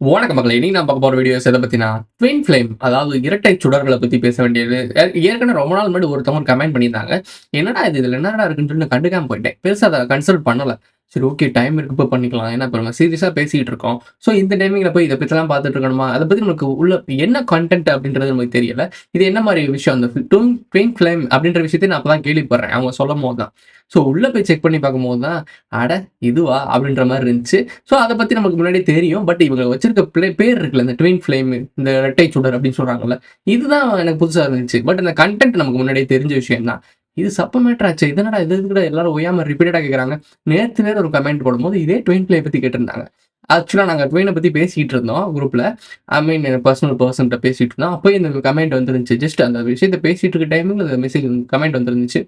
வணக்கம் மக்களே, இன்னைக்கு நான் பார்க்க போற வீடியோஸ் எதை பத்தினா ட்வின் ஃப்ளேம், அதாவது இரட்டை சுடர்களை பத்தி பேச வேண்டியது. ஏற்கனவே ரொம்ப நாள் முன்னாடி ஒருத்தவங்க கமெண்ட் பண்ணியிருந்தாங்க. என்னடா இதுல என்னடா இருக்குன்னு சொல்லி நான் கண்டுக்காம போயிட்டேன். பெருசா அதை கன்சல்ட் பண்ணல. சரி, ஓகே, டைம் இருக்கு, இப்போ பண்ணிக்கலாம். ஏன்னா இப்போ நம்ம சீரியஸா பேசிட்டு இருக்கோம். ஸோ இந்த டைமிங்ல போய் இதை பத்திலாம் பார்த்துட்டு இருக்கணுமா, அதை பத்தி நமக்கு உள்ள என்ன கண்டென்ட் அப்படின்றது நமக்கு தெரியல. இது என்ன மாதிரி விஷயம், அந்த ட்வின் ஃப்ளேம் அப்படின்ற விஷயத்தை நான் அப்பதான் கேள்விப்படுறேன் அவங்க சொல்லும் போது தான். ஸோ உள்ள போய் செக் பண்ணி பார்க்கும்போது தான், அட இதுவா அப்படின்ற மாதிரி இருந்துச்சு. ஸோ அதை பத்தி நமக்கு முன்னாடி தெரியும். பட் இவங்க வச்சிருக்க பேர் இருக்குல்ல, இந்த ட்வின் ஃப்ளேம், இந்த இரட்டை சுடர் அப்படின்னு சொல்றாங்கல்ல, இதுதான் எனக்கு புதுசா இருந்துச்சு. பட் இந்த கண்டென்ட் நமக்கு முன்னாடியே தெரிஞ்ச விஷயம் தான். இது சப்ப மேட்டர் ஆச்சு. இதனடா இது கூட எல்லாரும் ஒய்யாம ரிப்பீட்டடா கேட்கறாங்க. நேத்து வேற ஒரு கமெண்ட் போடும்போது இதே ட்வின் ஃப்ளேம் பத்தி கேட்டிருந்தாங்க. ஆக்சுவலா நாங்க ட்வினை பத்தி பேசிட்டு இருந்தோம் குரூப்ல. ஐ மீன் பர்சன்ட்ட பேசிட்டு இருந்தோம். அப்போ இந்த கமெண்ட் வந்துருந்துச்சு. ஜஸ்ட் அந்த விஷயத்த பேசிட்டு இருக்க டைமில் அந்த மெசேஜ் கமெண்ட் வந்துருந்துச்சு.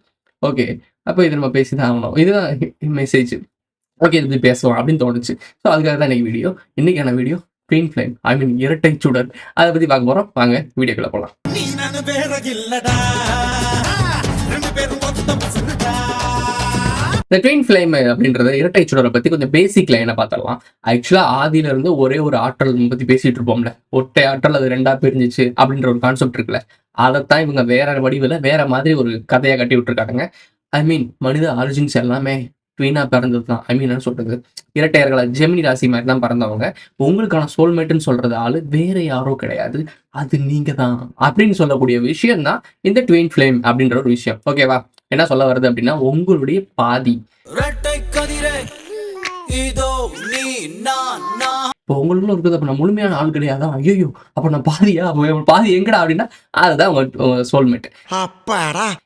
ஓகே, அப்போ இது நம்ம பேசி தான் ஆகணும். இதுதான் மெசேஜ். ஓகே, இது பேசலாம் அப்படின்னு தோணுச்சு. ஸோ அதுக்காக தான் இன்னைக்கு வீடியோ. இன்னைக்கான வீடியோ ட்வின் ஃப்ளேம், ஐ மீன் இரட்டை சுடர், அதை பத்தி பார்க்க போறோம். வாங்க வீடியோக்குள்ள போலாம். இந்த ட்வின் ஃப்ளேம் அப்படின்றத இரட்டை சுடரை பத்தி கொஞ்சம் பேசிக் லைனை பார்த்துடலாம். ஆக்சுவலா ஆதியில இருந்து ஒரே ஒரு ஆற்றல் பத்தி பேசிட்டு இருப்போம்ல, ஒற்றை ஆற்றல் அது ரெண்டா பிரிஞ்சிச்சு அப்படின்ற ஒரு கான்செப்ட் இருக்குல்ல, அதைத்தான் இவங்க வேற வடிவில் வேற மாதிரி ஒரு கதையை கட்டி விட்டுருக்காங்க. ஐ மீன் மனித ஆரிஜின்ஸ் எல்லாமே ட்வினா பிறந்தது தான். ஐ மீன் என்ன சொல்றது, இரட்டையர்களா ஜெமினி ராசி மாதிரி தான் பிறந்தவங்க. உங்களுக்கான சோல்மேட்னு சொல்றது ஆளு வேற யாரோ கிடையாது, அது நீங்க தான் அப்படின்னு சொல்லக்கூடிய விஷயம் தான் இந்த ட்வின் ஃப்ளேம் அப்படின்ற ஒரு விஷயம். ஓகேவா, என்ன சொல்ல வருது அப்படின்னா, உங்களுடைய பாதி இப்போ உங்களுக்குள்ள இருக்குது. அப்ப நான் முழுமையான ஆள் கிடையாதா? ஐயோ, அப்ப நான் பாதியா? பாதி எங்கடா அப்படின்னா, அதுதான் உங்க சோல்மேட்.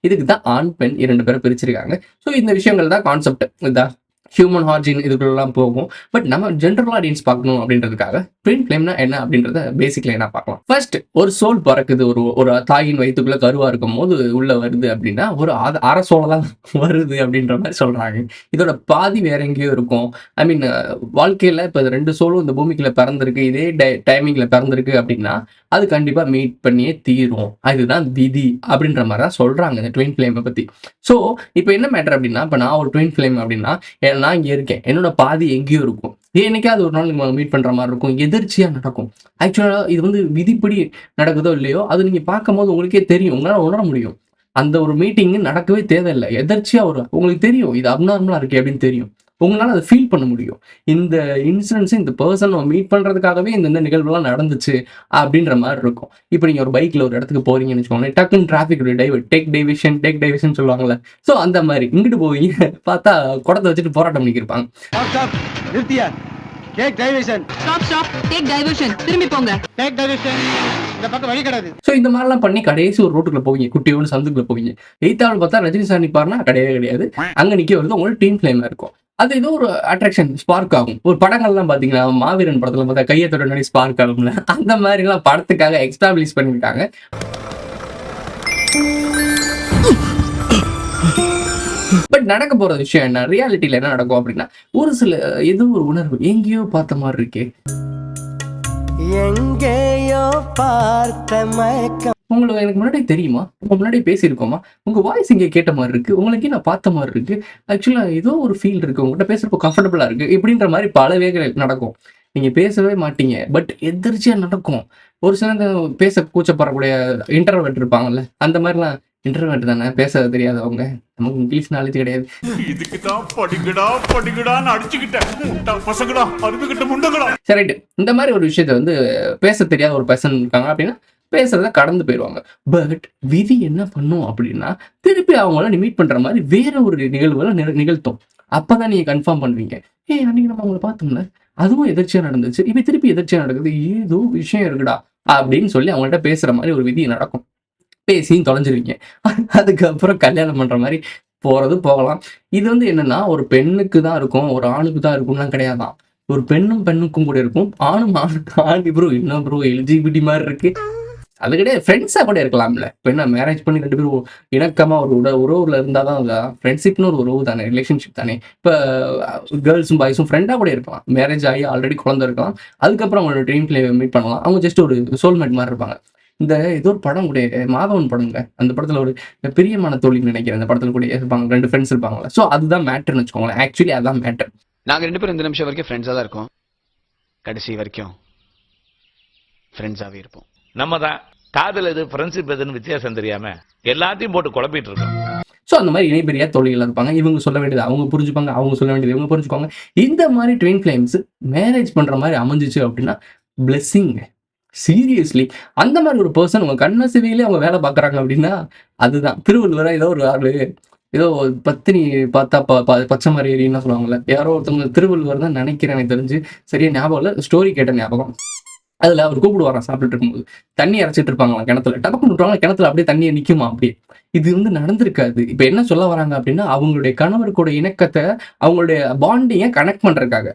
இதுக்கு தான் ஆண் பெண் 2 பேரை பிரிச்சிருக்காங்க. ஸோ இந்த விஷயங்கள் தான் கான்செப்ட். இதான் ஹியூமன் ஆரிஜின், இதுக்குள்ளெல்லாம் போகும். பட் நம்ம ஜென்ரல் ஆடியன்ஸ் பார்க்கணும் அப்படின்றதுக்காக ட்வின் ஃப்ளேம்னா என்ன அப்படின்றத பேசிக் லைனா பார்க்கலாம். ஃபர்ஸ்ட், ஒரு சோல் பறக்குது. ஒரு தாயின் வயிற்றுக்குள்ள கருவா இருக்கும் போது உள்ள வருது அப்படின்னா, ஒரு அரை சோலை தான் வருது அப்படின்ற மாதிரி சொல்றாங்க. இதோட பாதி வேற எங்கேயோ இருக்கும். ஐ மீன் வாழ்க்கையில இப்போ 2 சோலும் இந்த பூமிக்குள்ள பிறந்திருக்கு, இதே டைமிங்ல பிறந்திருக்கு அப்படின்னா, அது கண்டிப்பா மீட் பண்ணியே தீரும். அதுதான் விதி அப்படின்ற மாதிரி தான் சொல்றாங்க இந்த ட்வின் ஃப்ளேமை பத்தி. ஸோ இப்போ என்ன மேட்டர் அப்படின்னா, இப்போ நான் ஒரு ட்வின் ஃப்ளேம் அப்படின்னா, நான் இங்க இருக்கேன், என்னோட பாதி எங்கேயோ இருக்கும். என்னைக்காவது ஒரு நாள் நீங்க மீட் பண்ற மாதிரி இருக்கும், எதிர்ச்சியா நடக்கும். ஆக்சுவலா இது வந்து விதிப்படி நடக்குதோ இல்லையோ, அது நீங்க பார்க்கும்போது உங்களுக்கே தெரியும், உங்களால உணர முடியும். அந்த ஒரு மீட்டிங் நடக்கவே தேவையில்லை, எதர்ச்சியா வரும். உங்களுக்கு தெரியும் இது அப்நார்மலா இருக்கு அப்படின்னு தெரியும். உங்களால அதை ஃபீல் பண்ண முடியும். இந்த இன்சிடென்ட்ஸ், இந்த பர்சன் மீட் பண்றதுக்காகவே இந்த நிகழ்வுலாம் நடந்துச்சு அப்படின்ற மாதிரி இருக்கும். இப்போ நீங்க ஒரு பைக்ல ஒரு இடத்துக்கு போறீங்கன்னு வச்சுக்கோங்க, டக்குன்னு டிராஃபிக் டேக் டைவர்ஷன் சொல்லுவாங்கல்ல. ஸோ அந்த மாதிரி இங்கிட்டு போவீங்க, பார்த்தா குடத்தை வச்சுட்டு போராட்டம் பண்ணிக்கிருப்பாங்க. ஸோ இந்த மாதிரிலாம் பண்ணி கடைசி ஒரு ரோட்டுக்குள்ள போவீங்க, குட்டியோட சந்துக்குள்ள போவீங்க. எய்த்தாவில் பார்த்தா ரஜினி சார் நிற்பாருன்னா கிடையவே கிடையாது. அங்க நிக்க வருது உங்களுக்கு டீம் ஃப்ளேம்ல இருக்கும். அது ஏதோ ஒரு அட்ராக்ஷன், ஸ்பார்க் ஆகும். ஒரு படங்கள்லாம் பார்த்தீங்கன்னா, மாவீரன் படத்துல பார்த்தா கையை தொட ஸ்பார்க் ஆகும்ல, அந்த மாதிரிலாம் படத்துக்காக எக்ஸ்டாப்ளிஷ் பண்ணிருக்காங்க. பட் நடக்க போற விஷயம் என்ன, ரியாலிட்டியில என்ன நடக்கும் அப்படின்னா, ஒரு சில ஏதோ ஒரு உணர்வு எங்கேயோ பார்த்த மாதிரி இருக்கே, எங்கேயோ பார்த்த மயக்கம். உங்களுக்கு எனக்கு முன்னாடி தெரியுமா, உங்க முன்னாடி பேசியிருக்கோமா, உங்க வாய்ஸ் இங்கே கேட்ட மாதிரி இருக்கு, உங்களுக்கு நான் பார்த்த மாதிரி இருக்கு, ஆக்சுவலா ஏதோ ஒரு ஃபீல் இருக்கு, உங்ககிட்ட பேசுறப்போ கம்ஃபர்டபுளா இருக்கு, இப்படின்ற மாதிரி பல வேகள் நடக்கும். நீங்க பேசவே மாட்டீங்க, பட் எதிர்ச்சியா நடக்கும். ஒரு சில பேச கூச்சப்படக்கூடிய இன்டர்வெட் இருப்பாங்கல்ல, அந்த மாதிரிலாம் இன்டர்வெட் தானே, பேச தெரியாதவங்க, நமக்கு இங்கிலீஷ் நாலேஜ் கிடையாது. சரி, இந்த மாதிரி ஒரு விஷயத்த வந்து பேச தெரியாத ஒரு பர்சன் இருக்காங்க அப்படின்னா, பேசுறத கடந்து போயிடுவாங்க. பட் விதி என்ன பண்ணும் அப்படின்னா, திருப்பி அவங்கள நீ மீட் பண்ற மாதிரி வேற ஒரு நிகழ்வுகளை நிகழ்த்தும். அப்பதான் நீங்க கன்ஃபார்ம் பண்ணுவீங்க, அன்னைக்கு நம்ம அவங்கள பார்த்தோம்ல, அதுவும் எதிர்ச்சியா நடந்துச்சு, இப்ப திருப்பி எதிர்ச்சியா நடக்குது, ஏதோ விஷயம் இருக்குடா அப்படின்னு சொல்லி அவங்கள்ட்ட பேசுற மாதிரி ஒரு விதி நடக்கும். பேசியும் தொலைஞ்சிருவீங்க. அதுக்கப்புறம் கல்யாணம் பண்ற மாதிரி போறது போகலாம். இது வந்து என்னன்னா, ஒரு பெண்ணுக்கு தான் இருக்கும், ஒரு ஆணுக்கு தான் இருக்கும்லாம் கிடையாதான். ஒரு பெண்ணுக்கும் கூட இருக்கும், ஆணும் ஆண் ப்ரோ என்ன ப்ரோ எல்ஜிபிடி மாதிரி இருக்கு, அது கிடையாது, ஃப்ரெண்ட்ஸா கூட இருக்கலாம்ல. இப்போ என்ன மேரேஜ் பண்ணி 2 பேரும் இணக்கமா ஒரு உறவுல இருந்தாதான் ஃப்ரெண்ட்ஷிப்னு ஒரு உறவு தானே, ரிலேஷன்ஷிப் தானே. இப்போ கேர்ள்ஸும் பாய்ஸும் ஃப்ரெண்டா கூட இருக்கலாம், மேரேஜ் ஆகி ஆல்ரெடி குழந்தை இருக்கலாம், அதுக்கப்புறம் அவங்களோட ட்ரீம் பிளே மீட் பண்ணலாம். அவங்க ஜஸ்ட் ஒரு சோல்மேட் மாதிரி இருப்பாங்க. இந்த ஏதோ ஒரு படம் கூட, மாதவன் படங்க, அந்த படத்துல ஒரு பிரியமான தோழின்னு நினைக்கிறேன், அந்த படத்துல கூட இருப்பாங்க 2 ஃப்ரெண்ட்ஸ் இருப்பாங்களா. ஸோ அதுதான் மேட்டர்னு வச்சுக்கோங்களேன். ஆக்சுவலி அதான் மேட்டர். நாங்க 2 பேரும் இந்த நிமிஷம் வரைக்கும் ஃப்ரெண்ட்ஸா தான் இருக்கோம், கடைசி வரைக்கும் ஃப்ரெண்ட்ஸாவே இருப்போம். நம்ம தான் காதல் எது ஃப்ரெண்ட்ஷிப் எதுன்னு வித்தியாசம் தெரியாம எல்லாத்தையும் போட்டு குழப்பிட்டு இருக்கோம். ஸோ அந்த மாதிரி இணைபெரியா தோழிகள் இருப்பாங்க. இவங்க சொல்ல வேண்டியது அவங்க புரிஞ்சுப்பாங்க, அவங்க சொல்ல வேண்டியது இவங்க புரிஞ்சுக்குவாங்க. இந்த மாதிரி ட்வின் ஃப்ளேம்ஸ் மேரேஜ் பண்ற மாதிரி அமைஞ்சிச்சு அப்படின்னா பிளெஸ்ஸிங்க. சீரியஸ்லி அந்த மாதிரி ஒரு பர்சன் உங்க கண்ணசிவியிலே அவங்க வேலை பார்க்குறாங்க அப்படின்னா அதுதான் திருவள்ளுவரா ஏதோ ஒரு ஆளு ஏதோ பத்தினி பார்த்தா பச்சை மாதிரி எரியுன்னு சொல்லுவாங்கல்ல, யாரோ ஒருத்தவங்க திருவள்ளுவர் தான் நினைக்கிறேன் எனக்கு தெரிஞ்சு. சரியா ஞாபகம் இல்லை, ஸ்டோரி கேட்ட ஞாபகம். அதுல அவர் கூப்பிடுவாராம் சாப்பிட்டுட்டு இருக்கும்போது, தண்ணி இறைச்சிட்டு இருப்பாங்களாம் கிணத்துல, டபக்குன்னு விட்டுருவாங்க கிணத்துல அப்படியே தண்ணியை நிக்குமா அப்படியே. இது நடந்திருக்காது. இப்ப என்ன சொல்ல வராங்க அப்படின்னா அவங்களுடைய கணவருக்கூட இணக்கத்தை அவங்களுடைய பாண்டிங்கை கனெக்ட் பண்றதுக்காக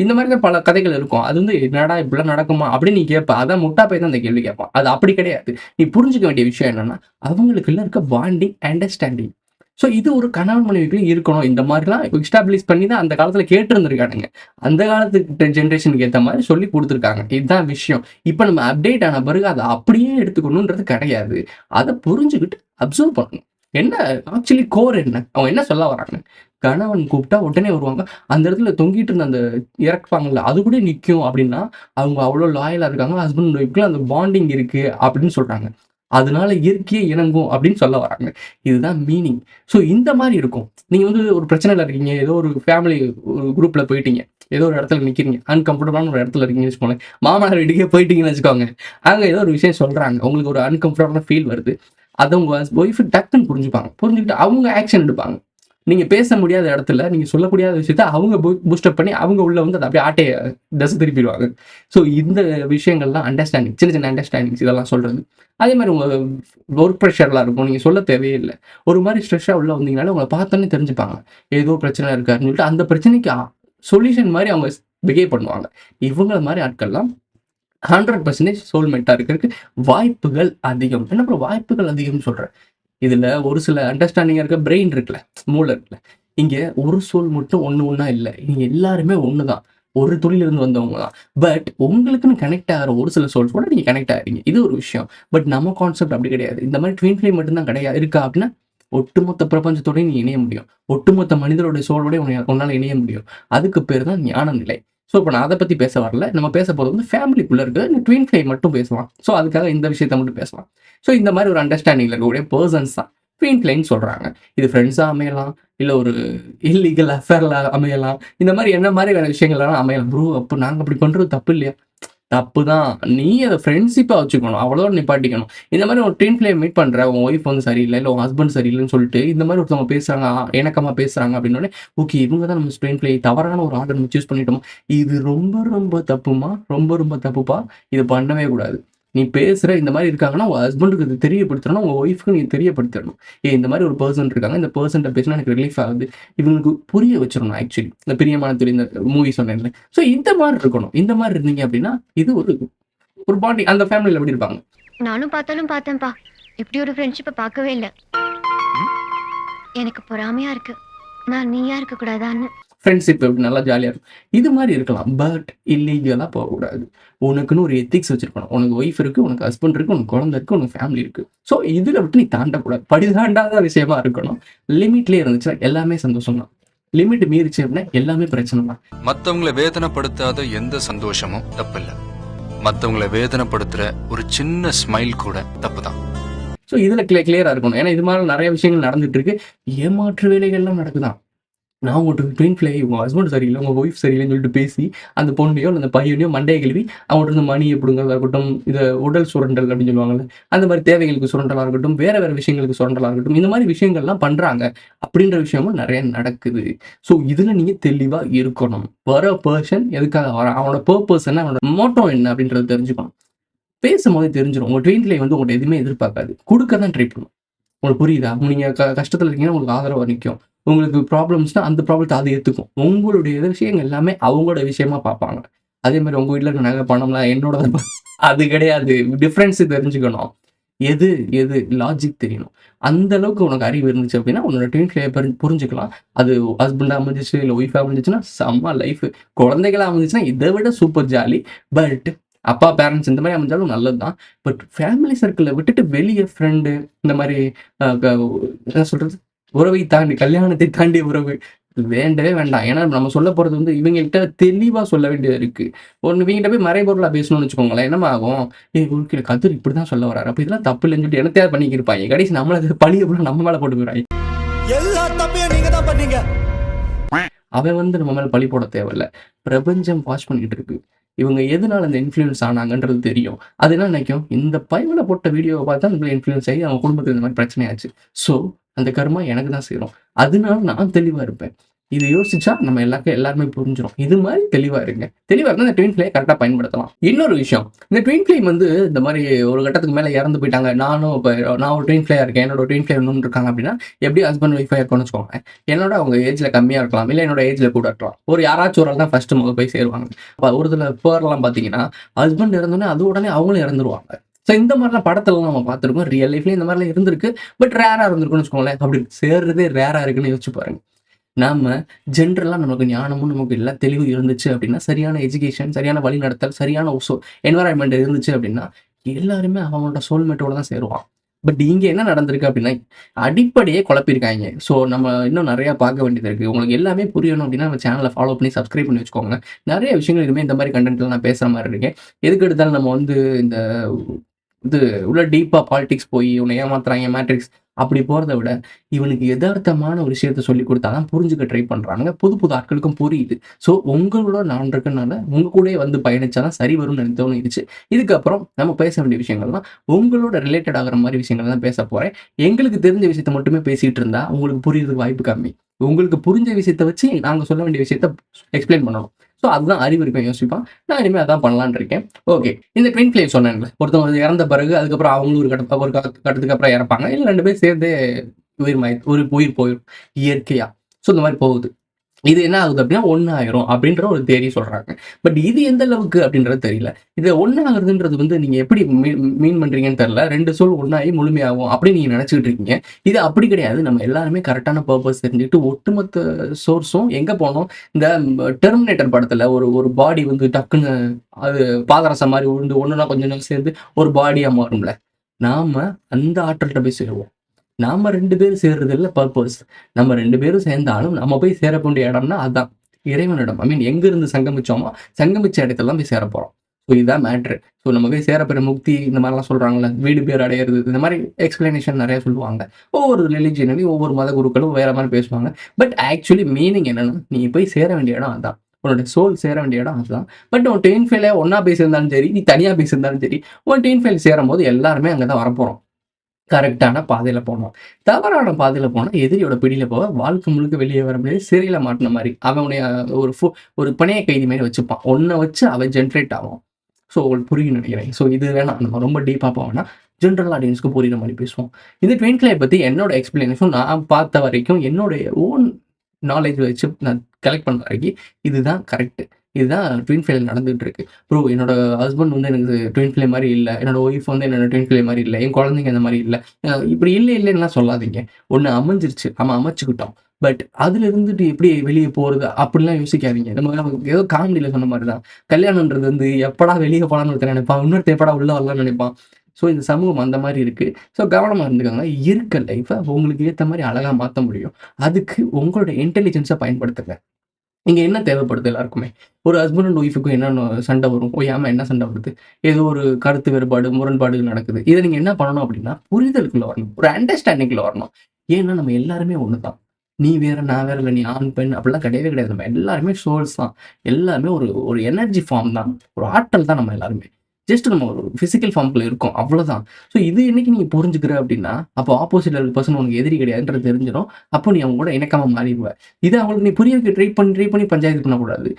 இந்த மாதிரி தான் பல கதைகள் இருக்கும். அது என்னடா இப்படிலாம் நடக்குமா அப்படின்னு நீ கேட்ப. அதான் முட்டா போய் தான் அந்த கேள்வி கேட்பான். அது அப்படி கிடையாது. நீ புரிஞ்சுக்க வேண்டிய விஷயம் என்னன்னா அவங்களுக்குள்ள இருக்க பாண்டிங் அண்டர்ஸ்டாண்டிங். ஸோ இது ஒரு கணவன் மனைவிக்குள்ளே இருக்கணும். இந்த மாதிரிலாம் எஸ்டாப்ளிஷ் பண்ணி தான் அந்த காலத்தில் கேட்டிருந்திருக்கானுங்க. அந்த காலத்துக்கு ஜென்ரேஷனுக்கு ஏற்ற மாதிரி சொல்லி கொடுத்துருக்காங்க. இதுதான் விஷயம். இப்போ நம்ம அப்டேட் ஆன பிறகு அதை அப்படியே எடுத்துக்கணுன்றது கிடையாது. அதை புரிஞ்சுக்கிட்டு அப்சர்வ் பண்ணணும். என்ன ஆக்சுவலி கோர் என்ன, அவங்க என்ன சொல்ல வராங்க. கணவன் கூப்பிட்டா உடனே வருவாங்க. அந்த இடத்துல தொங்கிட்டு இருந்த அந்த இறக்குப்பாங்கல்ல அது கூட நிற்கும் அப்படின்னா அவங்க அவ்வளோ லாயலாக இருக்காங்க. ஹஸ்பண்ட் ஒய்ஃப்குள்ள அந்த பாண்டிங் இருக்கு அப்படின்னு சொல்றாங்க. அதனால இயற்கையே இணங்கும் அப்படின்னு சொல்ல வராங்க. இதுதான் மீனிங். ஸோ இந்த மாதிரி இருக்கும். நீங்க ஒரு பிரச்சனையில இருக்கீங்க, ஏதோ ஒரு ஃபேமிலி ஒரு குரூப்ல போயிட்டீங்க, ஏதோ ஒரு இடத்துல நிக்கிறீங்க, அன்கம்ஃபர்டபுளான ஒரு இடத்துல இருக்கீங்கன்னு வச்சுக்கோங்க. மாமனார் வீட்டுக்கே போயிட்டீங்கன்னு வச்சுக்கோங்க. அங்க ஏதோ ஒரு விஷயம் சொல்றாங்க, உங்களுக்கு ஒரு அன்கம்ஃபர்டபுளான ஃபீல் வருது. அதை உங்க ஒய்ஃப் டக்குன்னு புரிஞ்சுப்பாங்க. புரிஞ்சுக்கிட்டு அவங்க ஆக்ஷன் எடுப்பாங்க. நீங்க பேச முடியாத இடத்துல நீங்க சொல்லக்கூடிய விஷயத்த அவங்க பூஸ்டப் பண்ணி அவங்க உள்ள அதை அப்படியே ஆட்டைய தசை திருப்பிடுவாங்க. ஸோ இந்த விஷயங்கள்லாம் அண்டர்ஸ்டாண்டிங், சின்ன சின்ன அண்டர்ஸ்டாண்டிங்ஸ் இதெல்லாம் சொல்றது. அதே மாதிரி உங்க ஒர்க் ப்ரெஷர்லாம் இருக்கும். நீங்க சொல்ல தேவையே இல்லை. ஒரு மாதிரி ஸ்ட்ரெஸ்ஸாக உள்ள வந்தீங்கனாலே உங்களை பார்த்தோன்னே தெரிஞ்சுப்பாங்க. ஏதோ பிரச்சனை இருக்காருன்னு சொல்லிட்டு அந்த பிரச்சனைக்கு சொல்யூஷன் மாதிரி அவங்க பிஹேவ் பண்ணுவாங்க. இவங்கள மாதிரி ஆட்கள்லாம் 100% சோல்மேட்டாக இருக்கிறதுக்கு வாய்ப்புகள் அதிகம். என்ன அப்புறம் வாய்ப்புகள் அதிகம்னு சொல்றேன். இதுல ஒரு சில அண்டர்ஸ்டாண்டிங்கா இருக்க பிரெயின் இருக்குல்ல, மூளை இருக்குல்ல, இங்க ஒரு சோல் மட்டும் ஒண்ணா இல்ல. நீங்க எல்லாருமே ஒண்ணுதான். ஒரு துளியிலிருந்து வந்தவங்க தான். பட் உங்களுக்குன்னு கனெக்ட் ஆகிற ஒரு சில சோல்ஸ் கூட நீங்க கனெக்ட் ஆகிறீங்க. இது ஒரு விஷயம். பட் நம்ம கான்செப்ட் அப்படி கிடையாது. இந்த மாதிரி ட்வின் ஃப்ளேம் மட்டும்தான் கிடையாது இருக்கா அப்படின்னா ஒட்டுமொத்த பிரபஞ்சத்தோடய நீ இணைய முடியும். ஒட்டுமொத்த மனிதனுடைய சோலோட உன்னால இணைய முடியும். அதுக்கு பேர் தான் ஞான நிலை. ஸோ இப்போ நான் அதை பற்றி பேச வரல. நம்ம பேச போகிறது ஃபேமிலிக்குள்ளே இருக்குது. இந்த ட்வின் ஃப்ளேம் மட்டும் பேசலாம். ஸோ அதுக்காக இந்த விஷயத்தை மட்டும் பேசலாம். ஸோ இந்த மாதிரி ஒரு அண்டர்ஸ்டாண்டிங்கில் இருக்கக்கூடிய பர்சன்ஸ் தான் ட்வின் ஃப்ளேம்னு சொல்கிறாங்க. இது ஃப்ரெண்ட்ஸாக அமையலாம், இல்லை ஒரு இல்லீகல் அஃபேரில் அமையலாம். இந்த மாதிரி என்ன மாதிரி வேறு விஷயங்கள்லாம் அமையலாம். ப்ரோ அப்போ நாங்கள் அப்படி பண்ணுறது தப்பு இல்லையா? தப்பு தான். நீ அதை ஃப்ரெண்ட்ஷிப்பாக வச்சுக்கணும். அவ்வளோதான் நிப்பாட்டிக்கணும். இந்த மாதிரி ஒரு ட்வின் ஃப்ளேம் மீட் பண்ணுற உன் ஒய்ஃப் சரியில்லை, இல்லை உன் ஹஸ்பண்ட் சரியில்லைன்னு சொல்லிட்டு இந்த மாதிரி ஒருத்தவங்க பேசுகிறாங்க, இணக்கமாக பேசுகிறாங்க அப்படின்னோடனே ஓகே இவங்க தான் நம்ம ட்வின் ஃப்ளேம் தவறான ஒரு ஆர்டர் நம்ம சூஸ் பண்ணிட்டோம். இது ரொம்ப ரொம்ப தப்புமா, ரொம்ப ரொம்ப தப்புப்பா. இது பண்ணவே கூடாது. நீ பேசுகிற இந்த மாதிரி இருக்காங்கன்னா உங்கள் ஹஸ்பண்டுக்கு இது தெரியப்படுத்தணும், உங்கள் ஒய்ஃப்க்கு நீ தெரியப்படுத்தணும். இந்த மாதிரி ஒரு பர்சன் இருக்காங்க, இந்த பர்சன்ட்ட பேசினா எனக்கு ரிலீஃப் ஆகுது. இவங்களுக்கு புரிய வச்சிடணும். ஆக்சுவலி இந்த பிரியமான துளி இந்த மூவி சொன்னேன்ல. ஸோ இந்த மாதிரி இருக்கணும். இந்த மாதிரி இருந்தீங்க அப்படின்னா இது ஒரு பாண்டி அந்த ஃபேமிலியில் எப்படி இருப்பாங்க. நானும் பார்த்தேன்ப்பா. இப்படி ஒரு ஃப்ரெண்ட்ஷிப்பை பார்க்கவே இல்லை. எனக்கு பொறாமையா இருக்கு. நான் நீயா இருக்க கூடாதான்னு. ஃப்ரெண்ட்ஷிப் எப்படி நல்லா ஜாலியாக இருக்கும். இது மாதிரி இருக்கலாம். பட் இல்லீகலாக போகக்கூடாது. உனக்குன்னு ஒரு எத்திக்ஸ் வச்சிருக்கணும். உனக்கு ஒய்ஃப் இருக்குது, உனக்கு ஹஸ்பண்ட் இருக்குது, உனக்கு குழந்தை இருக்குது, உனக்கு ஃபேமிலி இருக்குது. ஸோ இதில் விட்டு நீ தாண்டக்கூடாது. படிதாண்டாத விஷயமா இருக்கணும். லிமிட்லேயே இருந்துச்சுன்னா எல்லாமே சந்தோஷம் தான். லிமிட் மீறிச்சு அப்படின்னா எல்லாமே பிரச்சனை தான். மற்றவங்களை வேதனைப்படுத்தாத எந்த சந்தோஷமும் தப்பு இல்லை. மற்றவங்களை வேதனைப்படுத்துகிற ஒரு சின்ன ஸ்மைல் கூட தப்பு தான். ஸோ இதில் கிளியராக இருக்கணும். ஏன்னா இது மாதிரி நிறைய விஷயங்கள் நடந்துட்டு இருக்கு. ஏமாற்று வேலைகள்லாம் நடக்குதான். நான் உங்கள்கிட்ட ட்வின் ஃப்ளே உங்கள் ஹஸ்பண்ட் சரியில்லை, உங்கள் ஒய்ஃப் சரியில்லைன்னு சொல்லிட்டு பேசி அந்த பொண்ணையோ அந்த பையனையோ மண்டையை கழுவி அவங்கள்ட்ட இருந்து மணியை பிடுங்கிறதா இருக்கட்டும், இதை உடல் சுரண்டல் அப்படின்னு சொல்லுவாங்கல்ல, அந்த மாதிரி தேவைகளுக்கு சுரண்டலாக இருக்கட்டும், வேறு விஷயங்களுக்கு சுரண்டலாக இருக்கட்டும், இந்த மாதிரி விஷயங்கள்லாம் பண்ணுறாங்க அப்படின்ற விஷயமும் நிறைய நடக்குது. ஸோ இதில் நீங்கள் தெளிவாக இருக்கணும். வர பர்சன் எதுக்காக வரான், அவனோட பர்பஸ் என்ன, அவனோட மோட்டோ என்ன அப்படின்றத தெரிஞ்சுக்கணும். பேசும்போதே தெரிஞ்சிடும். உங்கள் ட்வின் ஃப்ளே உங்கள்கிட்ட எதுவுமே எதிர்பார்க்காது, கொடுக்க தான் ட்ரை பண்ணும். உங்களுக்கு புரியுதா? நீங்கள் கஷ்டத்தில் இருக்கீங்கன்னா உங்களுக்கு ஆதரவாக நிற்கும். உங்களுக்கு ப்ராப்ளம்ஸ்னா அந்த ப்ராப்ளத்தை அது ஏற்றுக்கும். உங்களுடைய விஷயங்கள் எல்லாமே அவங்களோட விஷயமா பார்ப்பாங்க. அதே மாதிரி உங்கள் வீட்டில் இருக்க நகை பணம்லாம் என்னோட அது கிடையாது. டிஃப்ரென்ஸ் தெரிஞ்சுக்கணும். எது எது லாஜிக் தெரியணும். அந்த அளவுக்கு உனக்கு அறிவு இருந்துச்சு அப்படின்னா உன்னோட ட்வின் ஃப்ளே புரிஞ்சுக்கலாம். அது ஹஸ்பண்டாக அமைஞ்சிச்சு இல்லை ஒய்ஃபாக அமைஞ்சிச்சுன்னா செம்ம லைஃப். குழந்தைகளாக அமைஞ்சிச்சுன்னா இதை விட சூப்பர் ஜாலி. பட் அப்பா பேரண்ட்ஸ் இந்த மாதிரி அமைஞ்சாலும் நல்லது தான். பட் ஃபேமிலி சர்க்கிளில் விட்டுட்டு வெளியே ஃப்ரெண்டு இந்த மாதிரி என்ன சொல்கிறது, உறவை தாண்டி கல்யாணத்தை தாண்டி உறவு, வேண்டவே வேண்டாம். ஏன்னா நம்ம சொல்ல போறது வந்து இவங்ககிட்ட தெளிவா சொல்ல வேண்டியது இருக்கு. ஒண்ணு இவங்ககிட்ட போய் மறைபொருளா பேசணும்னு வச்சுக்கோங்களேன். என்னம்மா ஆகும்? ஓகே கதிர் இப்படிதான் சொல்ல வர்றாரு. அப்ப இதெல்லாம் தப்பு இல்லன்னு சொல்லிட்டு என்னத்தையாவது பண்ணிக்கிருப்பாங்க. கடைசி நம்மள பழிய பூரா நம்ம மேல போட்டு போயிறாங்க. எல்லா தப்பையும் நீங்க தான் பண்ணீங்க. அவன் வந்து நம்ம மேல பழி போட தேவையில்ல. பிரபஞ்சம் வாட்ச் பண்ணிக்கிட்டு இருக்கு. இவங்க எதனால இந்த இன்ஃப்ளூயன்ஸ் ஆனாங்கன்றது தெரியும். அது என்ன நினைக்கும்? இந்த பையன போட்ட வீடியோவ பார்த்து தான் நம்மள இன்ஃப்ளூயன்ஸ் ஆகி அவங்க குடும்பத்துக்கு இந்த மாரி பிரச்சனை ஆச்சு. ஸோ அந்த கர்மா எனக்கு தான் சேரும். அதனால நான் தெளிவா இருப்பேன். இத யோசிச்சா நம்ம எல்லாருமே புரிஞ்சிரும். இது மாரி தெளிவா இருங்க. தெளிவா இருந்தா இந்த ட்வின் ஃப்ளேய கரெக்ட்டா பயன்படுத்தலாம். இன்னொரு விஷயம், இந்த ட்வின் ஃப்ளேம் வந்து இந்த மாரி ஒரு கட்டத்துக்கு மேல இறந்து போயிட்டாங்க. நான் ஒரு ட்வின் ஃப்ளேயா இருக்கேன். என்னோட ட்வின் ஃப்ளேம் இன்னொன்னு இருக்காங்க அப்படின்னா, எப்படி ஹஸ்பண்ட் ஒய்ஃபா இருக்கோம்னு வச்சுக்கோங்க. என்னோட அவங்க ஏஜ்ல கம்மியா இருக்கலாம். இல்ல என்னோட ஏஜ்ல கூட இருக்கலாம். யாராச்சும் ஒரு ஆள் தான் ஃபர்ஸ்ட் போய் சேருவாங்க. ஒரு சில பேர்லாம் பார்த்தீங்கன்னா, ஹஸ்பண்ட் இறந்தோனே அது உடனே அவங்களும் இறந்துருவாங்க. ஸோ இந்த மாரிலாம் படத்துலலாம் நம்ம பார்த்துருக்கோம். ரியல் லைஃப்லயும் இந்த மாரிலாம் இருந்திருக்கு. பட் ரேரா இருந்திருக்கும்னு வச்சுக்கோங்களேன். அப்படி சேர்றதே ரேரா இருக்குன்னு யோசிச்சு பாருங்க. நாம ஜென்ரலா நமக்கு ஞானமும் நமக்கு எல்லாம் தெளிவு இருந்துச்சு அப்படின்னா, சரியான எஜுகேஷன், சரியான வழிநடத்தல், சரியான என்வைரன்மென்ட் இருந்துச்சு அப்படின்னா, எல்லாருமே அவங்களோட சோல்மேட்டோட தான் சேருவான். பட் இங்க என்ன நடந்திருக்கு அப்படின்னா, அடிப்படையே குழப்பியிருக்காய்ங்க. ஸோ நம்ம இன்னும் நெறைய பார்க்க வேண்டியது இருக்கு. உங்களுக்கு எல்லாமே புரியணும் அப்படின்னா, நம்ம சேனல ஃபாலோ பண்ணி சப்ஸ்கிரைப் பண்ணி வச்சுக்கோங்க. நெறைய விஷயங்கள் இனிமே இந்த மாரி கன்டென்ட்லாம் நான் பேசுற மாரி இருக்கேன். எதுக்கு எடுத்தாலும் நம்ம வந்து இந்த இது உள்ள டீப்பா பாலிடிக்ஸ் போய் இவன ஏமாத்துறாங்க மேட்ரிக்ஸ் அப்படி போறத விட, இவனுக்கு எதார்த்தமான ஒரு விஷயத்த சொல்லிக் குடுத்தா தான் புரிஞ்சுக்க ட்ரை பண்றானுங்க. புது புது ஆட்களுக்கும் புரியுது. ஸோ உங்களோட நான் இருக்கனால, உங்க கூடயே வந்து பயணிச்சா தான் சரி வரும்னு எனக்கு தோணிருச்சு. இதுக்கப்புறம் நம்ம பேச வேண்டிய விஷயங்கள்லாம், உங்களோட ரிலேட்டட் ஆகுற மாரி விஷயங்கள் தான் பேசப் போறேன். எங்களுக்கு தெரிஞ்ச விஷயத்த மட்டுமே பேசிட்டு இருந்தா, உங்களுக்கு புரியறதுக்கு வாய்ப்பு கம்மி. உங்களுக்கு புரிஞ்ச விஷயத்த வச்சு, நாங்க சொல்ல வேண்டிய விஷயத்த எக்ஸ்பிளைன் பண்ணணும். ஸோ அதுதான் அறிவு இருக்கவன் யோசிப்பான். நான் இனிமே அதான் பண்ணலான்னு இருக்கேன். ஓகே. இந்த ட்வின் ஃப்ளேம் சொன்னேன்ல. ஒருத்தவங்க இறந்த பிறகு, அதுக்கப்புறம் அவங்களும் ஒரு கட்டத்துக்கு அப்புறம் இறப்பாங்க. இல்ல 2 பேரும் சேர்ந்தே ஒரு உயிர் போயிரும். இயற்கையா. ஸோ இந்த மாரி போகுது. இது என்ன ஆகுது அப்படின்னா, ஒண்ணாயிரும் அப்படின்ற ஒரு தியரி சொல்றாங்க. பட் இது எந்த அளவுக்கு அப்படின்றது தெரியல. இது ஒண்ணாகுறதுன்றது வந்து நீங்க எப்படி மீன் பண்றீங்கன்னு தெரியல. 2 சோல் ஒண்ணாகி முழுமையாகும் அப்படின்னு நீங்க நினைச்சுக்கிட்டு இருக்கீங்க. இது அப்படி கிடையாது. நம்ம எல்லாருமே கரெக்ட்டான பர்ப்பஸ் தெரிஞ்சுக்கிட்டு ஒட்டுமொத்த சோர்ஸும் எங்க போனோம், இந்த டெர்மினேட்டர் படத்துல ஒரு பாடி வந்து டக்குன்னு அது பாதரசம் மாரி உழுந்து ஒண்ணுனா கொஞ்சம் சேர்ந்து ஒரு பாடியா மாறும்ல. நாம அந்த ஆற்றல்ட்ட போய் சேருவோம். நாம 2 பேரும் சேர்றது இல்ல பர்ப்பஸ். நம்ம 2 பேரும் சேர்ந்தாலும் நம்ம போய் சேர வேண்டிய இடம்னா அதான். இறைவனிடம். ஐ மீன் எங்கிருந்து சங்கமிச்சோமோ, சங்கமிச்ச இடத்துல தான் போய் சேரப்போறோம். ஸோ இதுதான் மேட்ரு. ஸோ நம்ம போய் சேரப்பெற முக்தி இந்த மாரிலாம் சொல்றாங்கல்ல. வீடு பேர் அடையறது இந்த மாரி எக்ஸ்பிளனேஷன் நெறைய சொல்லுவாங்க. ஒவ்வொரு ரிலிஜியன்லயும் ஒவ்வொரு மத குருக்களும் வேற மாரி பேசுவாங்க. பட் ஆக்சுவலி மீனிங் என்னன்னா, நீ போய் சேர வேண்டிய இடம் அதான். உன்னோட சோல் சேர வேண்டிய இடம் அதுதான். பட் உன் ட்வின் ஃப்ளேம்ல ஒண்ணா பேசியிருந்தாலும் சரி, நீ தனியா பேசியிருந்தாலும் சரி, உன் ட்வின் ஃப்ளேம் சேரும்போது எல்லாருமே அங்க தான் வரப்போறோம். கரெக்ட்டான பாதையில போணும். தவறான பாதையில போனா, எதிரியோட பிடியில போக வாழ்க்கை முழுக்க வெளிய வர முடியாது. சிறையில மாட்டுன மாரி. அவன் உன்னைய ஒரு பிணைய கைதி மாரி வச்சுப்பான். உன்ன வச்சு அவன் ஜெனரேட் ஆவான். ஸோ உங்களுக்கு புரியும்னு நெனைக்கிறேன். ஸோ இது வேணாம். நம்ம ரொம்ப டீப்பா போக வேணாம். ஜெனரல் ஆடியன்ஸ்க்கு புரியிற மாரி பேசுவோம். இந்த ட்வின் ஃப்ளேம் பத்தி என்னோட எக்ஸ்பிளனேஷன் நான் பார்த்த வரைக்கும், என்னுடைய ஓன் நாலேட்ஜ் வச்சு நான் கலெக்ட் பண்ண வரைக்கும், இதுதான் கரெக்ட். இதுதான் ட்வின் ஃப்ளேம் நடந்துட்டு இருக்கு. ப்ரோ என்னோட ஹஸ்பண்ட் வந்து எனக்கு ட்வின் ஃப்ளேம் மாரி இல்ல. என்னோட ஒய்ஃப் வந்து என்னோட ட்வின் ஃப்ளேம் மாரி இல்ல. என் குழந்தைங்க அந்த மாரி இல்ல. இப்படி இல்லன்னுலாம் சொல்லாதீங்க. ஒண்ணு அமைஞ்சிருச்சு. நம்ம அமைச்சுக்கிட்டோம். பட் அதுல இருந்துட்டு எப்படி வெளிய போறது அப்படிலாம் யோசிக்காதீங்க. நம்ம ஏதோ காமெடியில சொன்ன மாரி தான். கல்யாணம்ன்றது வந்து எப்படா வெளிய போலான்னு ஒருத்தன் நினைப்பான். இன்னொருத்தன் எப்படா உள்ள வரலாம்னு நினைப்பான். ஸோ இந்த சமூகம் அந்த மாரி இருக்கு. ஸோ கவனமா இருந்துக்கோங்க. இருக்க லைஃப உங்களுக்கு ஏத்த மாரி அழகா மாத்த முடியும். அதுக்கு உங்களோட இன்டெலிஜென்ஸ பயன்படுத்துங்க. இங்க என்ன தேவைப்படுது எல்லாருக்குமே? ஒரு ஹஸ்பண்ட் அண்ட் ஒய்ஃப்‌க்கும் என்னென்ன சண்டை வரும்? ஓயாம என்ன சண்டை வருது? ஏதோ ஒரு கருத்து வேறுபாடு, முரண்பாடுகள் நடக்குது. இத நீங்க என்ன பண்ணணும் அப்டின்னா, புரிதலுக்குள்ள வரணும். ஒரு அண்டர்ஸ்டாண்டிங்ல வரணும். ஏன்னா நம்ம எல்லாருமே ஒண்ணு தான். நீ வேற, நான் வேற இல்ல. நீ ஆண், பெண் அப்படிலாம் கிடையவே கிடையாது. நம்ம எல்லாருமே சோல்ஸ் தான். எல்லாமே ஒரு ஒரு எனர்ஜி ஃபார்ம் தான். ஒரு ஆற்றல் தான் நம்ம எல்லாருமே. ஜஸ்ட் நம்ம ஒரு பிசிக்கல் ஃபார்ம்குள்ள இருக்கோம். அவ்வளோதான். ஸோ இது என்னைக்கு நீங்க புரிஞ்சுக்கிற அப்டின்னா, அப்போ ஆப்போசிட்ல இருக்க பெர்சன் உனக்கு எதிரி கிடையாதுன்றது தெரிஞ்சிரும். அப்போ நீ அவங்க கூட இணக்கமா மாறிருவ. இத அவங்களுக்கு நீ புரிய வைக்க ட்ரை பண்ணி பஞ்சாயத்து பண்ணக்கூடாது.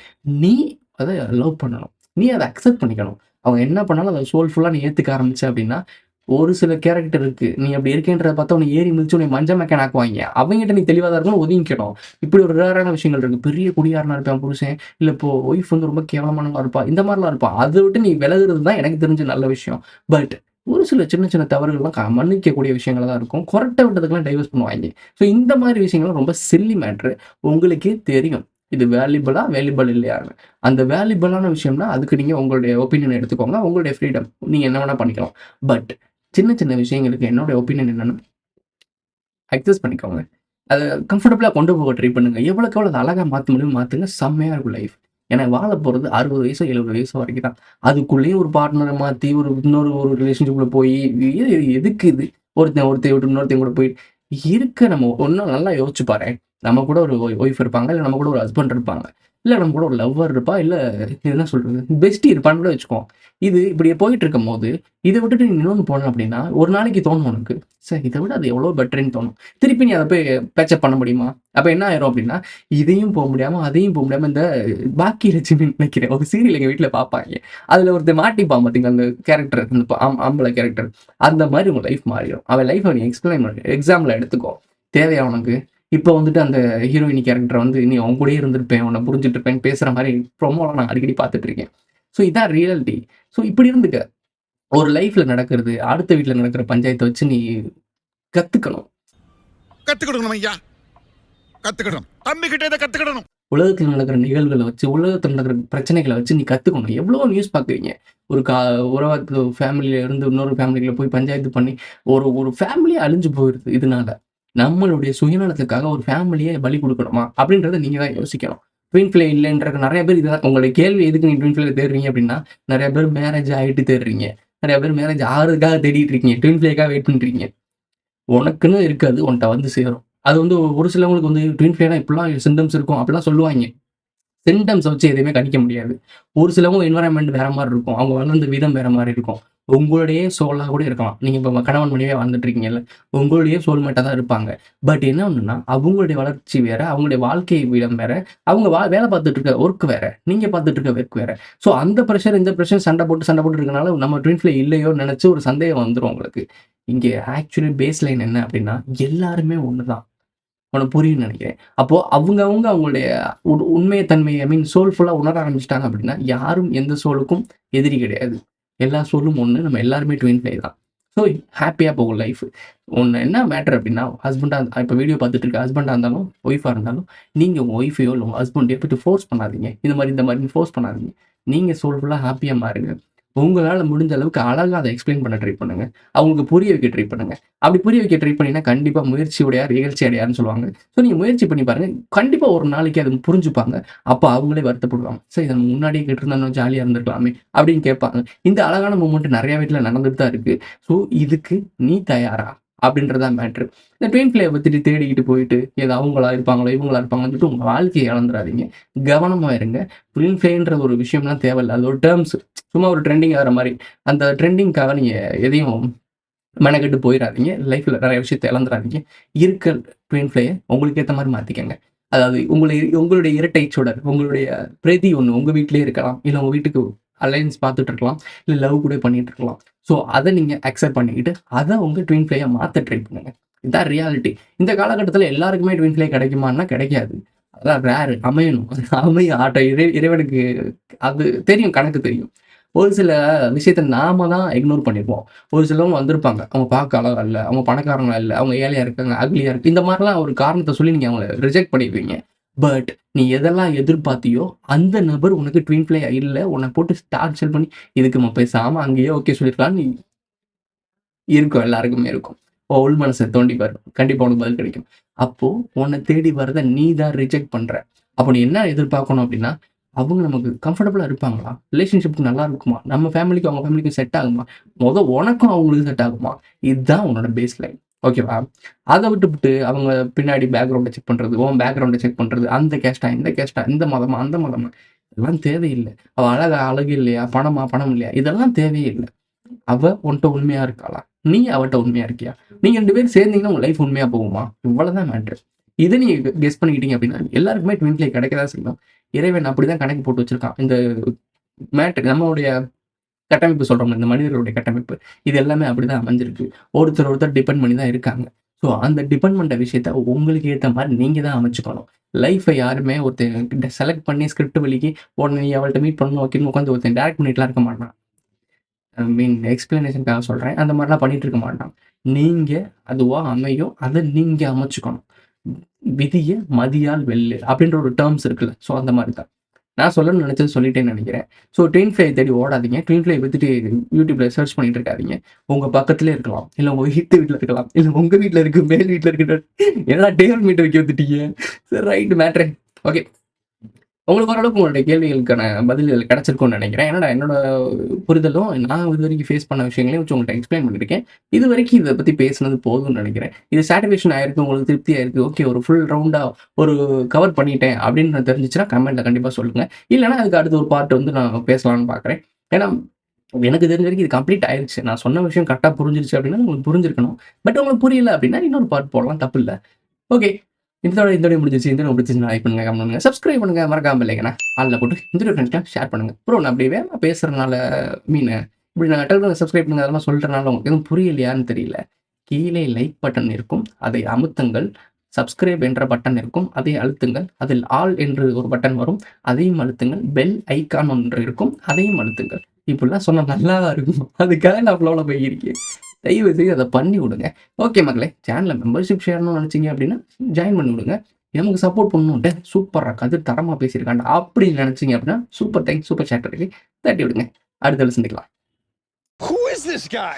நீ அத லவ் பண்ணணும். நீ அத அக்செப்ட் பண்ணிக்கணும். அவங்க என்ன பண்ணாலும் அத சோல்ஃபுல்லா நீ ஏத்துக்க ஆரம்பிச்ச அப்டின்னா, ஒரு சில கேரக்டர் இருக்கு. நீ அப்படி இருக்கேன்றத பார்த்தா உன்னை ஏறி மிதிச்சு உன்னை மஞ்ச மெக்கான் ஆக்குவாய்ங்க. அவங்ககிட்ட நீ தெளிவா தான் இருக்கணும். ஒதுங்கிக்கணும். இப்படி ஒரு ரேரான விஷயங்கள் இருக்கு. பெரிய குடியாரனா இருப்பான் புருஷன். இல்ல இப்போ ஒய்ஃப் வந்து ரொம்ப கேவலமானவளா இருப்பா. இந்த மாரிலாம் இருப்பா. அத விட்டு நீ விலகுறது தான் எனக்கு தெரிஞ்ச நல்ல விஷயம். பட் ஒரு சில சின்ன சின்ன தவறுகள்லாம் மன்னிக்கக்கூடிய விஷயங்களா தான் இருக்கும். கொறட்ட விட்டதுக்கெல்லாம் டைவர்ஸ் பண்ணுவாய்ங்க. ஸோ இந்த மாரி விஷயங்கள்லாம் ரொம்ப சில்லி மேட்டரு. உங்களுக்கே தெரியும். இது வேல்யூபிள் இல்லையான்னு. அந்த வேல்யூபிளான விஷயம்னா, அதுக்கு நீங்க உங்களுடைய ஒப்பீனியன் எடுத்துக்கோங்க. உங்களுடைய ஃப்ரீடம். நீங்க என்ன வேணா பண்ணிக்கலாம். பட் சின்ன சின்ன விஷயங்களுக்கு என்னோட ஒப்பீனியன் என்னன்னா, அக்செஸ் பண்ணிக்கோங்க. அதை கம்ஃபர்டபுளா கொண்டு போக ட்ரை பண்ணுங்க. எவ்வளோக்கு எவ்வளோ அத அழகா மாத்த முடியுமோ மாத்துங்க. செம்மையா இருக்கும் லைஃப். ஏன்னா வாழ போறது 60 வயசோ, 70 வயசோ வரைக்கும் தான். அதுக்குள்ளேயும் ஒரு பார்ட்னர மாத்தி ஒரு ரிலேஷன்ஷிப்ல போயி எதுக்கு இது? ஒருத்தன் ஒருத்தைய விட்டு இன்னொருத்தன் கூட போய் இருக்க நம்ம இன்னும் நல்லா யோசிச்சு பாரேன். நம்ம கூட ஒரு ஒய்ஃப் இருப்பாங்க. இல்ல நம்ம கூட ஒரு ஹஸ்பண்ட் இருப்பாங்க. இல்ல நம்ம கூட ஒரு லவ்வர் இருப்பா. இல்ல என்ன சொல்றது? பெஸ்டி இருப்பான்னு கூட வச்சுக்குவோம். இது இப்படியே போயிட்டு இருக்கும்போது, இத விட்டுட்டு நீ இன்னொன்னு போன அப்படின்னா, ஒரு நாளைக்கு தோணும் உனக்கு. இத விட அது எவ்வளோ பெட்டர்ன்னு தோணும். திருப்பி நீ அத போய் பேச்சப் பண்ண முடியுமா? அப்ப என்ன ஆயிரும் அப்படின்னா, இதையும் போ முடியாம, அதையும் போ முடியாம இந்த பாக்கியலட்சுமின்னு நினைக்கிறேன். ஒரு சீரியல் எங்க வீட்ல பார்ப்பாய்ங்க. அதுல ஒருத்தன் மாட்டிப்பான் பாத்தீங்களா? அந்த கேரக்டர் அந்த ஆம்பள கேரக்டர். அந்த மாரி உங்க லைஃப் மாறிரும். அவன் லைஃப்ப நீ எக்ஸ்பிளைன் பண்ணு. எக்ஸாம்பிள் எடுத்துக்கோ. தேவையா உனக்கு? இப்ப வந்துட்டு அந்த ஹீரோயினி கேரக்டர் வந்து நீ அவன் கூடயே இருந்திருப்பேன், உன்ன புரிஞ்சுட்டு இருப்பேன்னு பேசுற மாரி ப்ரோமோலாம் நான் அடிக்கடி பார்த்துட்டு இருக்கேன். இதான் ரியாலிட்டி. இப்படி இருந்துக்க. ஒரு லைஃப்ல நடக்கிறது, அடுத்த வீட்ல நடக்கிற பஞ்சாயத்த வச்சு நீ கத்துக்கணும். கத்துக்கிடணும் ஐயா, கத்துக்கிடணும். தம்பி கிட்ட இதை கத்துக்கிடணும். உலகத்துல நடக்கிற நிகழ்வுகள வச்சு, உலகத்துல நடக்கிற பிரச்சனைகள வச்சு நீ கத்துக்கணும். எவ்வளோ நியூஸ் பார்க்குறீங்க. ஒரு உறவு ஃபேமிலில இருந்து இன்னொரு ஃபேமிலிக்குள்ள போய் பஞ்சாயத்து பண்ணி, ஒரு ஃபேமிலியே அழிஞ்சு போயிருது இதனால. நம்மளுடைய சுயநலத்துக்காக ஒரு ஃபேமிலியே பலி குடுக்கணுமா? அப்படின்றத நீங்க தான் யோசிக்கணும். ட்வின் ஃப்ளே இல்லன்ற நெறைய பேர் இதுதான் உங்களுடைய கேள்வி எதுக்கு நீ ட்வின் ஃப்ளேல தேடுறீங்க அப்படின்னா, நெறைய பேர் மேரேஜ் ஆயிட்டு தேடுறீங்க. நெறைய பேர் மேரேஜ் ஆகுறதுக்காக தேடிட்டு இருக்கீங்க. ட்வின் ஃப்ளேக்காக வெயிட் பண்றீங்க. உனக்குன்னு இருக்காது. உன்ட்ட வந்து சேரும். அது வந்து ஒரு சிலவங்களுக்கு வந்து ட்வின் ஃப்ளேனா இப்படிலாம் சிம்ப்டம்ஸ் இருக்கும். அப்படிலாம் சொல்லுவாய்ங்க. சிம்ப்டம்ஸ வச்சு எதுவுமே கணிக்க முடியாது. ஒரு சிலவங்க என்வைரன்மென்ட் வேற மாரி இருக்கும். அவங்க வளர்ந்த விதம் வேற மாரி இருக்கும். உங்களுடைய சோலா கூட இருக்கலாம். நீங்க இப்ப கணவன் மனைவியா வாழ்ந்துட்டு இருக்கீங்கல்ல, உங்களுடைய சோல்மேட்டா தான் இருப்பாங்க. பட் என்ன ஒண்ணுன்னா, அவங்களுடைய வளர்ச்சி வேற, அவங்களுடைய வாழ்க்கை விதம் வேற, அவங்க வேலை பார்த்துட்டு இருக்க ஒர்க் வேற, நீங்க பார்த்துட்டு இருக்க ஒர்க் வேற. அந்த பிரஷர், இந்த பிரஷர் சண்டை போட்டு இருக்கனால நம்ம ட்வின் ஃப்ளே இல்லையோன்னு நெனச்சு ஒரு சந்தேகம் வந்துரும் உங்களுக்கு. இங்க ஆக்சுவலி பேஸ் லைன் என்ன அப்படின்னா, எல்லாருமே ஒண்ணுதான். உனக்கு புரியும்னு நினைக்கிறேன். அப்போ அவங்களுடைய உண்மை தன்மை சோல்ஃபுல்லா உணர ஆரம்பிச்சுட்டாங்க அப்படின்னா, யாரும் எந்த சோலுக்கும் எதிரி கிடையாது. எல்லா சோலும் ஒண்ணு. நம்ம எல்லாருமே ட்வின் ஃப்ளே தான். ஹேப்பியா போகும் லைஃப். என்ன மேட்டர் அப்படின்னா, ஹஸ்பண்டா இப்ப வீடியோ பார்த்துட்டு இருக்க ஹஸ்பண்டா இருந்தாலும், ஒய்ஃபா இருந்தாலும், நீங்க உங்க ஒய்ஃபையோ இல்ல உங்க ஹஸ்பண்டையோ போயிட்டு ஃபோர்ஸ் பண்ணாதீங்க. இந்த மாரி ஃபோர்ஸ் பண்ணாதீங்க. நீங்க சோல்ஃபுல்லா ஹேப்பியா மாறுங்க. உங்களால முடிஞ்ச அளவுக்கு அழகா அத எக்ஸ்பிளைன் பண்ண ட்ரை பண்ணுங்க. அவங்களுக்கு புரிய வைக்க ட்ரை பண்ணுங்க. அப்படி புரிய வைக்க ட்ரை பண்ணீங்கன்னா, கண்டிப்பா முயற்சி உடையார் இகழ்ச்சி அடையார்ன்னு சொல்லுவாங்க. நீங்க முயற்சி பண்ணி பாருங்க. கண்டிப்பா ஒரு நாளைக்கு அது புரிஞ்சுப்பாங்க. அப்ப அவங்களே வருத்தப்படுவாங்க. இத நம்ம முன்னாடியே கேட்டிருந்தா ஜாலியா இருந்திருக்கலாமே அப்படின்னு கேட்பாங்க. இந்த அழகான மூமெண்ட் நெறைய வீட்ல நடந்துட்டு தான் இருக்கு. இதுக்கு நீ தயாரா? அப்படின்றது தான் மேட்டர். இந்த ட்வின் ஃப்ளேய பத்தி தேடிக்கிட்டு போயிட்டு, ஏதோ அவங்களா இருப்பாங்களோ, இவங்களா இருப்பாங்கன்னு சொல்லிட்டு உங்க வாழ்க்கைய இழந்துறாதீங்க. கவனமா இருங்க. ட்வின் ஃப்ளேன்ற ஒரு விஷயம்லாம் தேவையில்ல. அது ஒரு டெர்ம்ஸ். சும்மா ஒரு ட்ரெண்டிங் ஆகுற மாரி. அந்த ட்ரெண்டிங்காக நீங்க எதையும் மெனக்கெட்டு போயிறாதீங்க. லைஃப்ல நெறைய விஷயத்த இழந்துறாதீங்க. இருக்க ட்வின் ஃப்ளேய உங்களுக்கு ஏத்த மாரி மாத்திக்கங்க. அதாவது உங்களுடைய இரட்டை சுடர், உங்களுடைய பிரதி ஒண்ணு உங்க வீட்லயே இருக்கலாம். இல்ல உங்க வீட்டுக்கு அலையன்ஸ் பார்த்துட்டு இருக்கலாம். இல்ல லவ் கூட பண்ணிட்டு இருக்கலாம். அத நீங்க அக்செப்ட் பண்ணிக்கிட்டு, அத உங்க ட்வின் ஃப்ளேயா மாத்த ட்ரை பண்ணுங்க. இதான் ரியாலிட்டி. இந்த காலகட்டத்தில எல்லாருக்குமே ட்வின் ஃப்ளே கிடைக்குமான்னா கிடைக்காது. அதான் ரேர். அமையணும். அமையும் இறைவனுக்கு அது தெரியும். கணக்கு தெரியும். ஒரு சில விஷயத்த நாம தான் இக்னோர் பண்ணிருப்போம். ஒரு சிலவங்க வந்திருப்பாங்க. அவங்க பார்க்க அழகா இல்ல. அவங்க பணக்காரங்களா இல்ல. அவங்க ஏழையா இருக்காங்க. அக்லியா இருக்கு. இந்த மாரிலாம் ஒரு காரணத்த சொல்லி நீங்க அவங்கள ரிஜெக்ட் பண்ணிருவீங்க. பட் நீ எதெல்லாம் எதிர்பார்த்தியோ, அந்த நபர் உனக்கு ட்வின் ஃப்ளே இல்ல. உன்ன போட்டு டார்ச்சர் பண்ணி, இதுக்கு நம்ம பேசாம அங்கேயே ஓகே சொல்லிருக்கலாம்னு இருக்கும். எல்லாருக்குமே இருக்கும். உள் மனச தோண்டி பாரு. கண்டிப்பா உனக்கு பதில் கிடைக்கும். அப்போ உன்ன தேடி வரத நீ தான் ரிஜெக்ட் பண்ற. அப்ப நீ என்ன எதிர்பார்க்கணும் அப்படின்னா, அவங்க நமக்கு கம்ஃபர்டபுளா இருப்பாங்களா? ரிலேஷன்ஷிப் நல்லா இருக்குமா? நம்ம ஃபேமிலிக்கும் அவங்க ஃபேமிலிக்கும் செட் ஆகுமா? உனக்கும் அவங்களுக்கும் செட் ஆகுமா? இதுதான் உன்னோட பேஸ் லைன். ஓகேவா? அத விட்டுப்புட்டு அவங்க பின்னாடி பேக்கிரவுண்ட செக் பண்றது, உன் பேக்கிரவுண்ட செக் பண்றது, அந்த கேஸ்ட்டா, இந்த கேஸ்ட்டா, இந்த மதமா, அந்த மதமா, இதெல்லாம் தேவையில்ல. அவ அழகு இல்லையா? பணம் இல்லையா? இதெல்லாம் தேவையே இல்ல. அவ உன்ட்ட உண்மையா இருக்காளா? நீ அவட்ட உண்மையா இருக்கியா? நீங்க 2 பேரும் சேர்ந்தீங்கன்னா உங்க லைஃப் உண்மையா போகுமா? இவ்வளவுதான் மேட்டர். இத நீங்க கெஸ் பண்ணிக்கிட்டீங்க அப்படின்னா, எல்லாருக்குமே ட்வின் ஃப்ளே கிடைக்க தான் செய்யும். இறைவன் அப்படிதான் கணக்கு போட்டு வச்சிருக்கான். இந்த மேட்டர் நம்மளுடைய கட்டமைப்பு சொல்றோம்ல, இந்த மனிதர்களுடைய கட்டமைப்பு. இது எல்லாமே அப்படிதான் அமைஞ்சிருக்கு. ஒருத்தர் டிபெண்ட் பண்ணி தான் இருக்காங்க. அந்த டிபெண்ட் பண்ற விஷயத்த உங்களுக்கு ஏத்த மாரி நீங்க தான் அமைச்சுக்கணும். லைஃப்ப யாருமே ஒருத்தன் செலக்ட் பண்ணி ஸ்கிரிப்ட் வழிக்கு உடனே நீ அவள்ட்ட மீட் பண்ணணும் வைக்கணும் உட்காந்து ஒருத்தன் டைரக்ட் பண்ணிட்டுலாம் இருக்க மாட்டான். எக்ஸ்பிளனேஷனுக்காக சொல்றேன். அந்த மாரிலாம் பண்ணிட்டு இருக்க மாட்டான். நீங்க அதுவா அமையும். அத நீங்க அமைச்சுக்கணும். விதிய மதியால் வெல்லு அப்படின்ற ஒரு டெர்ம்ஸ் இருக்குல்ல. அந்த மாரி தான். நான் சொல்லணும்னு நினைச்சது சொல்லிட்டேன்னு நினைக்கிறேன். ஸோ ட்வின் ஃப்ளை தேடி ஓடாதீங்க. ட்வின் ஃப்ளை வித்துட்டு யூடியூப்ல சர்ச் பண்ணிட்டு இருக்காதீங்க. உங்க பக்கத்துலேயே இருக்கலாம், இல்லை உங்க வீட்டில் இருக்கலாம், இல்லை உங்க வீட்டில் இருக்கு, மேல் வீட்டில் இருக்கிற என்னடா டேபிள் மீட்டர் வைக்க வந்துட்டீங்க. சரி ரைட் மேட்ரு. ஓகே, உங்களுக்கு ஓரளவுக்கு உங்களுடைய கேள்விகளுக்கான பதில்கள் கிடைச்சிருக்கும்னு நினைக்கிறேன். என்னோட புரிதலும் நான் இது வரைக்கும் ஃபேஸ் பண்ண விஷயங்களையும் வச்சு உங்கள்கிட்ட எக்ஸ்பிளைன் பண்ணியிருக்கேன். இது வரைக்கும் இதை பற்றி பேசுனது போதும்னு நினைக்கிறேன். இது சாட்டிஸ்ஃபேக்ஷன் ஆயிருக்கு, உங்களுக்கு திருப்தி ஆயிருக்கு, ஓகே ஒரு ஃபுல் ரவுண்டாக ஒரு கவர் பண்ணிட்டேன் அப்படின்னு தெரிஞ்சிச்சுன்னா கமெண்ட்டில் கண்டிப்பாக சொல்லுங்கள். இல்லைனா அதுக்கு அடுத்த ஒரு பார்ட் வந்து நான் பேசலாம்னு பார்க்குறேன். ஏன்னா எனக்கு தெரிஞ்ச வரைக்கும் இது கம்ப்ளீட் ஆயிடுச்சு. நான் சொன்ன விஷயம் கரெக்டாக புரிஞ்சிருச்சு அப்படின்னா உங்களுக்கு புரிஞ்சிருக்கணும். பட் உங்களுக்கு புரியல அப்படின்னா இன்னொரு பார்ட் போடலாம், தப்பு இல்லை. ஓகே, இந்த முடிஞ்சிச்சு. இந்த முடிஞ்சிச்சு லைக் பண்ணுங்க, கமெண்ட் பண்ணுங்க, சப்ஸ்கிரைப் பண்ணுங்க, மறக்காம இல்லைங்கண்ணா ஆளில் போட்டு இந்த ஃப்ரெண்ட்ஸ்லாம் ஷேர் பண்ணுங்க. ப்ரோ நான் அப்படி வேகமாக பேசுறதுனால இப்படி நான் டெலிகிராம் சப்ஸ்கிரைப் பண்ணுங்க அதெல்லாம் சொல்றதுனால உங்களுக்கு எதுவும் புரியலையான்னு தெரியல. கீழே லைக் பட்டன் இருக்கும், அதை அமுத்துங்கள். சப்ஸ்கிரைப் என்ற பட்டன் இருக்கும், அதை அழுத்துங்கள். அதில் ஆல் என்று ஒரு பட்டன் வரும், அதையும் அழுத்துங்கள். பெல் ஐக்கான் ஒன்று இருக்கும், அதையும் அழுத்துங்கள். இப்படிலாம் சொன்னால் நல்லா இருக்கும். அதுக்காக நான் அவ்வளோ போயிருக்கேன். தயவு செய்து அதை பண்ணி விடுங்க. ஓகே மக்களே, சேனலில் மெம்பர்ஷிப் ஷேர்னு நினச்சிங்க அப்படின்னா ஜாயின் பண்ணி விடுங்க. நமக்கு சப்போர்ட் பண்ணணுன்ட்டு சூப்பராக கதிர் தரமாக பேசியிருக்காண்டா அப்படின்னு நினச்சிங்க அப்படின்னா சூப்பர் தேங்க்ஸ், சூப்பர் சேட் இருக்கு, தட்டி விடுங்க. அடுத்த சந்திக்கலாம். Who is this guy?